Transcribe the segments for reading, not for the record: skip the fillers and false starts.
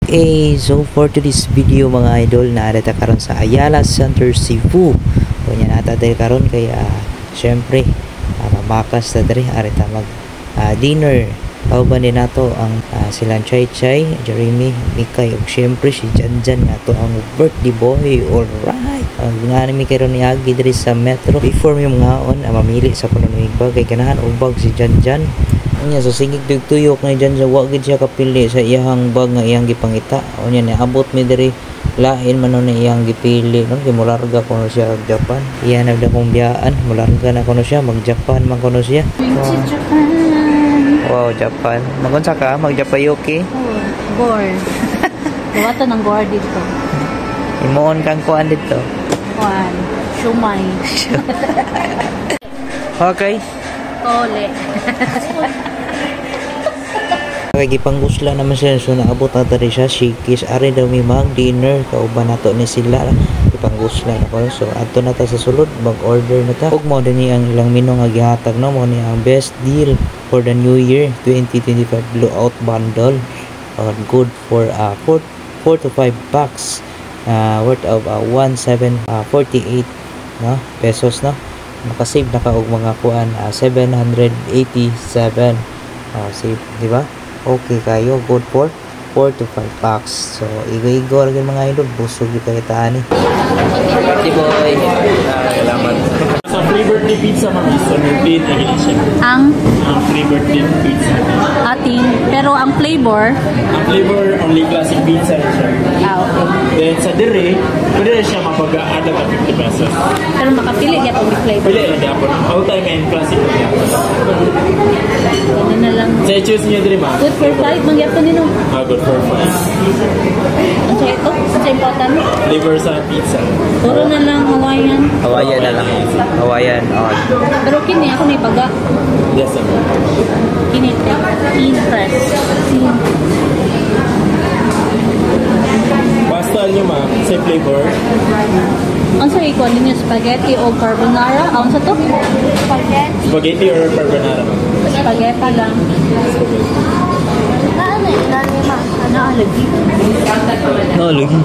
So for today's video mga idol, narita karon sa Ayala Center, Cebu. Kunya nata dahil karon kay syempre mamakas na diri arita mag dinner. Kauban din nato ang silang Chay Chay, Jeremy, Mikay ug syempre si Janjan nato ang birthday boy. Alright. Ang nga mi karon ni agi diri sa Metro. Before mi ngaon mamili sa panunig bag kay ganahan ubag si Janjan. Unya so sigig tuyok na dyan sa wagid siya kapili sa iyang bag nga iyang gipangita. Unya ni abot mi diri lain man na iyang gipili no kay mularga kuno siya og Japan. Iya nagdakong biyaan, mularga na kuno siya mag Japan man kuno siya. Wow, Japan. Magunsa ka mag Japayuki? Oh, gore. Wata nang gore dito. Imoon kang kuan dito. Kuan, shumay. Okay. Tole. Gipangusla naman siya so naabot na tari siya Shikis ari daw mi mag dinner kauban nato ni sila ipanggusla na ko so adto na ta sa sulod mag-order na ta ug mo dinhi ang ilang menu nga gihatag no mo ni ang best deal for the new year 2025 blowout bundle good for 4 to 5 packs worth of 1748 no pesos no makasave na ka og mga kuan 787 save di ba? Okay kayo, good for 4 to 5 packs. So, igo-igo lagi mga idol, busog yung kakitaan eh. Birthday boy! Salamat. Sa free birthday pizza ma'am is on your plate na siya. Ang Free birthday pizza. atin, pero ang flavor, Ang flavor only classic pizza na siya. okay. Then sa dire, pwede na siya mapag-add ng 50 pesos. Pero makapili niya itong flavor. Pwede lang yapon. All time and classic na yapon. Ano na lang. So i-choose niyo dire ma'am. Good for 5, mangyapon nino. Good for 5. Ano sa ito? Ano sa important? Flavor sa pizza. Puro na lang Hawaiian. Hawaiian na lang. Hawaiian, Pero kini ako na ipaga. Yes ma'am. Kini impress. Pasta niyo ma'am, sa flavor. Ano sa ikaw ninyo? Spaghetti o carbonara? Ano sa to? Spaghetti or carbonara ma'am? Spaghetti lang. Ano alagi? No, lagi.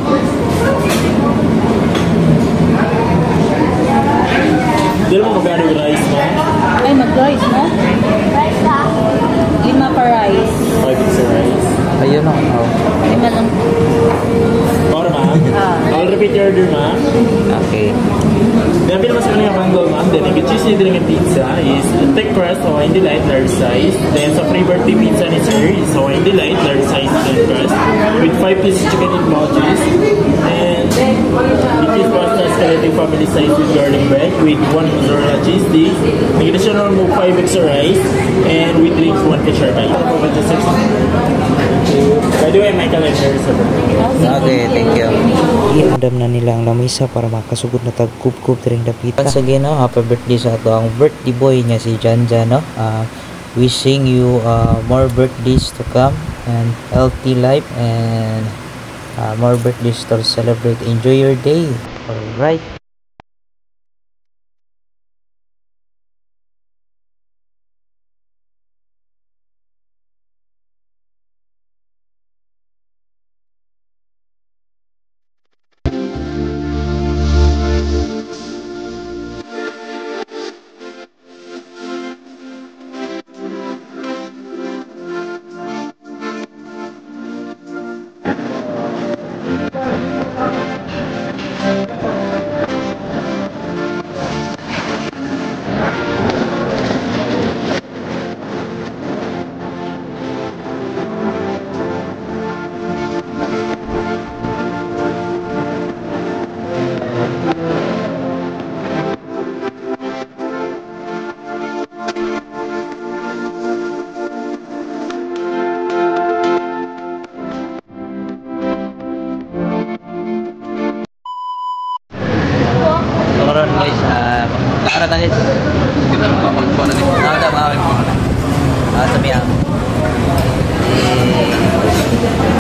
Hindi mo magkano yung rice ma'am? Ay, mag-rice, no? 5 pa rice. 5 extra rice. Ayun o. 5 lang. Para ma'am? I'll repeat your order ma'am. Okay. Then, mas ko na yung mango, ma'am. Then, if you choose nyo din yung pizza is thick crust, Hawaiian Delight, large size. Then, sa free birthday pizza ni sir is Hawaiian Delight, large size, thick crust. With 5 pieces chicken emojis. And, it is pasta skeleton family size with garlic bread with 1 mozzarella cheese stick. May additional mo 5 extra rice. And with drinks, 1 pitcher bite. By the way, my calendar is Okay, thank you. Iandam na nila ang lamisa para makasugod na tagkup-kup ring dapita. Once again, happy birthday sa ato ang birthday boy niya si Janjan, no? Wishing you more birthdays to come and healthy life and more birthdays to celebrate. Enjoy your day. Alright. Guys, para tayo. Kita na papagpuan na dito. Sabi